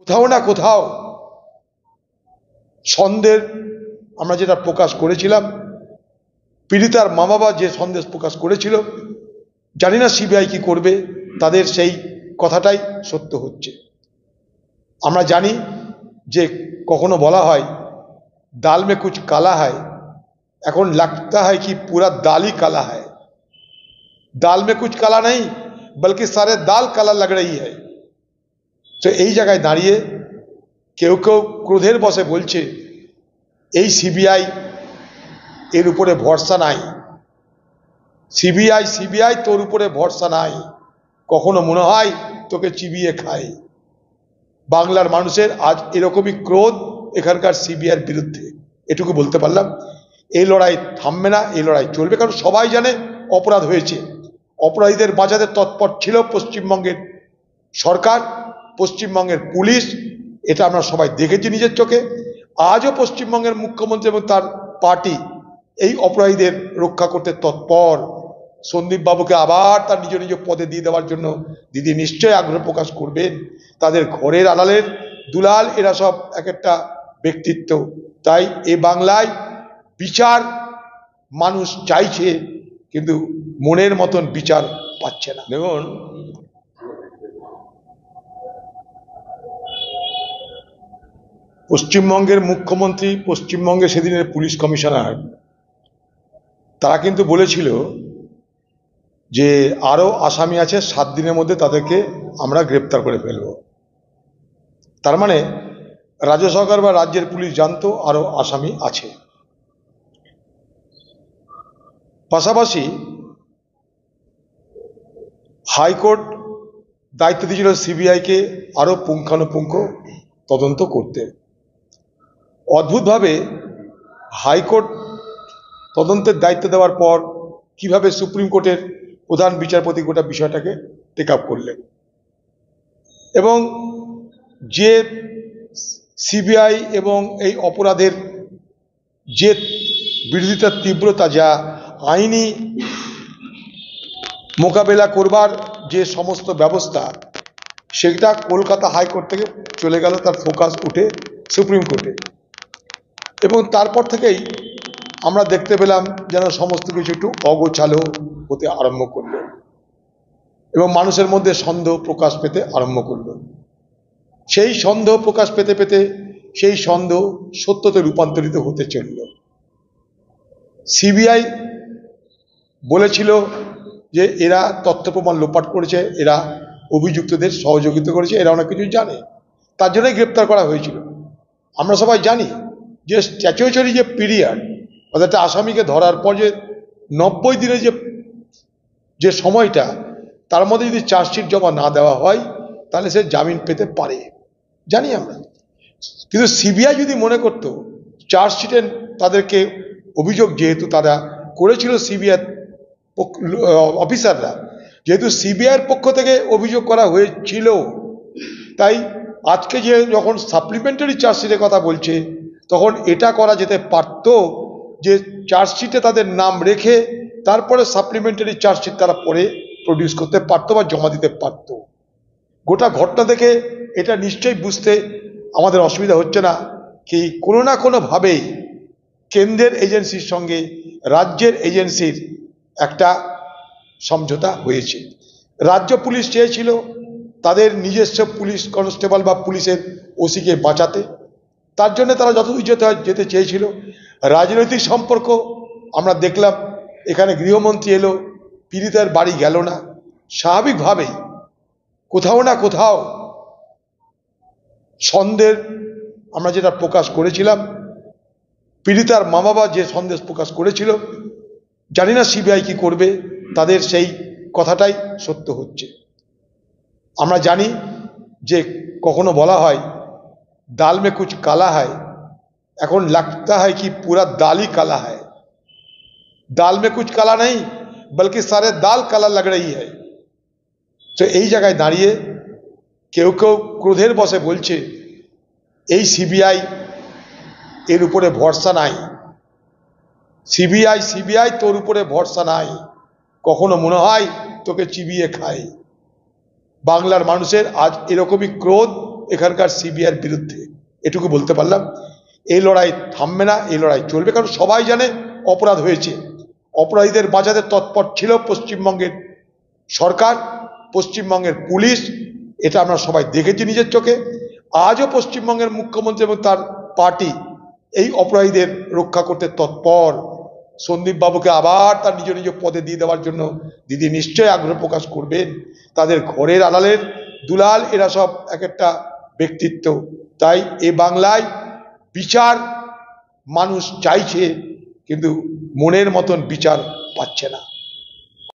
কোথাও না কোথাও সন্দেহ আমরা যেটা প্রকাশ করেছিলাম, পীড়িতার মা বাবা যে সন্দেশ প্রকাশ করেছিল, জানি না সিবিআই কি করবে, তাদের সেই কথাটাই সত্য হচ্ছে। আমরা জানি যে কখনো বলা হয় दाल में कुछ काला है, এখন लगता है कि पूरा दाल ही काला है। दाल में कुछ काला नहीं बल्कि सारे दाल काला लग रही है। तो এই জায়গায় দাঁড়িয়ে কেউ কেউ ক্রোধের বশে বলছে এই সিবিআই এর উপরে ভরসা নাই, সিবিআই তোর উপরে ভরসা নাই, কখনো মনে হয় তোকে চিবিয়ে খায়। বাংলার মানুষের আজ এরকমই ক্রোধ এখানকার সিবিআইয়ের বিরুদ্ধে। এটুকু বলতে পারলাম। এই লড়াই থামবে না, এই লড়াই চলবে, কারণ সবাই জানে অপরাধ হয়েছে। অপরাধীদের বাঁচাতে তৎপর ছিল পশ্চিমবঙ্গের সরকার, পশ্চিমবঙ্গের পুলিশ, এটা আমরা সবাই দেখেছি নিজের চোখে। আজও পশ্চিমবঙ্গের মুখ্যমন্ত্রী এবং তার পার্টি এই অপরাধীদের রক্ষা করতে তৎপর। সন্দীপ বাবুকে আবার তার নিজ নিজ পদে দিয়ে দেওয়ার জন্য দিদি নিশ্চয়ই আগ্রহ প্রকাশ করবেন। তাদের ঘরের আড়ালের দুলাল এরা সব এক একটা ব্যক্তিত্ব। তাই এ বাংলায় বিচার মানুষ চাইছে, কিন্তু মনের মতন বিচার পাচ্ছে না। দেখুন, পশ্চিমবঙ্গের মুখ্যমন্ত্রী, পশ্চিমবঙ্গের সেদিনের পুলিশ কমিশনার, তারা কিন্তু বলেছিল যে আরো আসামি আছে, 7 দিনের মধ্যে তাদেরকে আমরা গ্রেপ্তার করে ফেলব। তার মানে রাজ্য সরকার বা রাজ্যের পুলিশ জানতো আরো আসামি আছে। পাশাপাশি হাইকোর্ট দায়িত্ব দিয়েছিল সিবিআইকে আরো পুঙ্খানুপুঙ্খ তদন্ত করতে। অদ্ভুতভাবে হাইকোর্ট তদন্তের দায়িত্ব দেওয়ার পর কিভাবে সুপ্রিম কোর্টের প্রধান বিচারপতি গোটা বিষয়টাকে টেক আপ করলেন, এবং যে সিবিআই এবং এই অপরাধের যে বিরোধিতার তীব্রতা, যা আইনি মোকাবেলা করবার যে সমস্ত ব্যবস্থা, সেটা কলকাতা হাইকোর্ট থেকে চলে গেল, তার ফোকাস উঠে সুপ্রিম কোর্টে। এবং তারপর থেকেই আমরা দেখতে পেলাম যেন সমস্ত কিছু একটু অগোছালো হতে আরম্ভ করলো এবং মানুষের মধ্যে সন্দেহ প্রকাশ পেতে আরম্ভ করলো। সেই সন্দেহ প্রকাশ পেতে পেতে সেই সন্দেহ সত্যতে রূপান্তরিত হতে চলল। সিবিআই বলেছিল যে এরা তথ্য প্রমাণ লোপাট করেছে, এরা অভিযুক্তদের সহযোগিতা করেছে, এরা অনেক কিছু জানে, তার জন্যই গ্রেপ্তার করা হয়েছিল। আমরা সবাই জানি যে স্ট্যাচুটরি যে পিরিয়ড, অর্থাৎ একটা আসামিকে ধরার পর যে 90 দিনের যে সময়টা, তার মধ্যে যদি চার্জশিট জমা না দেওয়া হয় তাহলে সে জামিন পেতে পারে, জানি আমরা। কিন্তু সিবিআই যদি মনে করত চার্জশিটে তাদেরকে অভিযোগ, যেহেতু তারা করেছিল সিবিআই অফিসাররা, যেহেতু সিবিআইয়ের পক্ষ থেকে অভিযোগ করা হয়েছিল, তাই আজকে যে যখন সাপ্লিমেন্টারি চার্জশিটের কথা বলছে, তখন এটা করা যেতে পারত যে চার্জশিটে তাদের নাম রেখে তারপরে সাপ্লিমেন্টারি চার্জশিট তারা পরে প্রডিউস করতে পারতো বা জমা দিতে পারত। গোটা ঘটনা দেখে এটা নিশ্চয়ই বুঝতে আমাদের অসুবিধা হচ্ছে না কি কোনো না কোনোভাবেই কেন্দ্রের এজেন্সির সঙ্গে রাজ্যের এজেন্সির একটা সমঝোতা হয়েছে। রাজ্য পুলিশ চেয়েছিল তাদের নিজস্ব পুলিশ কনস্টেবল বা পুলিশের ওসিকে বাঁচাতে, তার জন্য তারা যতদূর যেতে চেয়েছিল। রাজনৈতিক সম্পর্ক আমরা দেখলাম, এখানে গৃহমন্ত্রী এলো, পীড়িতার বাড়ি গেল না, স্বাভাবিকভাবেই কোথাও না কোথাও সন্দেহ আমরা যেটা প্রকাশ করেছিলাম, পীড়িতার মা বাবা যে সন্দেশ প্রকাশ করেছিল, জানি না সিবিআই কি করবে, তাদের সেই কথাটাই সত্য হচ্ছে। আমরা জানি যে কখনো বলা হয় दाल में कुछ काला है, এখন लगता है कि पूरा दाल ही काला है। दाल में कुछ काला नहीं बल्कि सारे दाल काला लग रही है। তো এই জায়গায় দাঁড়িয়ে কেউ কেউ ক্রোধের বশে বলছে এই সিবিআই এর উপরে ভরসা নাই, সিবিআই তোর উপরে ভরসা নাই, কখনো মনে হয় তোকে চিবিয়ে খায়। বাংলার মানুষের আজ এরকমই ক্রোধ এখানকার সিবিআইয়ের বিরুদ্ধে, এটুকু বলতে পারলাম। এই লড়াই থামবে না, এই লড়াই চলবে, কারণ সবাই জানে অপরাধ হয়েছে। অপরাধীদের বাঁচাতে তৎপর ছিল পশ্চিমবঙ্গের সরকার, পশ্চিমবঙ্গের পুলিশ, এটা আমরা সবাই দেখেছি নিজের চোখে। আজও পশ্চিমবঙ্গের মুখ্যমন্ত্রী এবং তার পার্টি এই অপরাধীদের রক্ষা করতে তৎপর। সন্দীপ বাবুকে আবার তার নিজ নিজ পদে দিয়ে দেওয়ার জন্য দিদি নিশ্চয়ই আগ্রহ প্রকাশ করবেন। তাদের ঘরের আড়ালের দুলাল এরা সব এক একটা ব্যক্তিত্ব। তাই এ বাংলায় বিচার মানুষ চাইছে, কিন্তু মনের মতন বিচার পাচ্ছে না।